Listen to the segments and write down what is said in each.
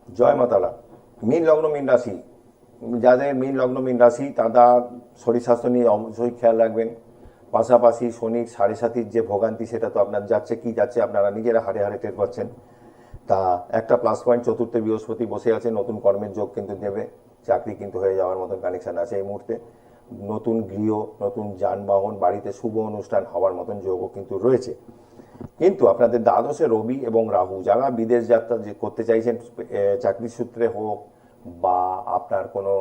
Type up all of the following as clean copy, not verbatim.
জয় মাতারা। মীন লগ্ন মীন রাশি, যাদের মীন লগ্ন মীন রাশি তারা শরীর স্বাস্থ্য নিয়ে অবশ্যই খেয়াল রাখবেন। পাশাপাশি শনির 7.5 যে ভোগান্তি সেটা তো আপনার যাচ্ছে কি যাচ্ছে আপনারা নিজেরা হাড়ে হাড়ে টের পাচ্ছেন। তা একটা প্লাস পয়েন্ট, চতুর্থে বৃহস্পতি বসে আছে, নতুন কর্মের যোগ কিন্তু দেবে। চাকরি কিন্তু হয়ে যাওয়ার মতন কানেকশন আছে এই মুহূর্তে। নতুন গৃহ, নতুন যানবাহন, বাড়িতে শুভ অনুষ্ঠান হওয়ার মতন যোগও কিন্তু রয়েছে। কিন্তু আপনাদের দ্বাদশে রবি এবং রাহু, যারা বিদেশ যাত্রা যে করতে চাইছেন, চাকরির সূত্রে হোক বা আপনার কোনো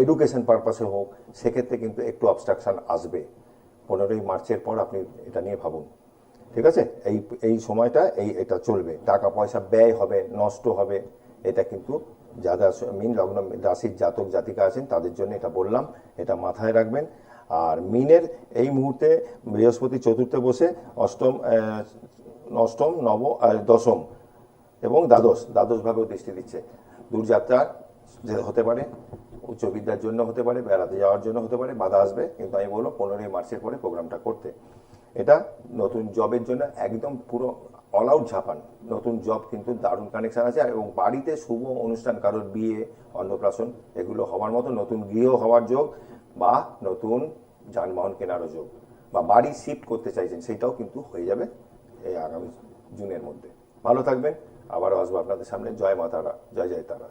এডুকেশন পারপাসে হোক, সেক্ষেত্রে কিন্তু একটু অবস্ট্রাকশান আসবে। 15ই মার্চের পর আপনি এটা নিয়ে ভাবুন। ঠিক আছে, এই এই সময়টা এটা চলবে, টাকা পয়সা ব্যয় হবে, নষ্ট হবে। এটা কিন্তু যারা মিন লগ্ন রাশির জাতক জাতিকা আছেন তাদের জন্য এটা বললাম, এটা মাথায় রাখবেন। আর মিনের এই মুহূর্তে বৃহস্পতি চতুর্থে বসে অষ্টম, অষ্টম নব দশম এবং দ্বাদশভাবেও দৃষ্টি দিচ্ছে। দূরযাত্রা যে হতে পারে, উচ্চ বিদ্যার জন্য হতে পারে, বেড়াতে যাওয়ার জন্য হতে পারে, বাধা আসবে। কিন্তু আমি বলবো 15ই মার্চের পরে প্রোগ্রামটা করতে। এটা নতুন জবের জন্য একদম পুরো অল আউট ঝাপান। নতুন জব কিন্তু দারুণ কানেকশান আছে, এবং বাড়িতে শুভ অনুষ্ঠান, কারোর বিয়ে, অন্নপ্রাশন এগুলো হওয়ার মতো, নতুন গৃহ হওয়ার যোগ, বা নতুন যানবাহন কেনারও যোগ, বা বাড়ি শিফট করতে চাইছেন সেটাও কিন্তু হয়ে যাবে এই আগামী জুনের মধ্যে। ভালো থাকবেন, আবারও আসবো আপনাদের সামনে। জয় মা তারা, জয় জয় তারা।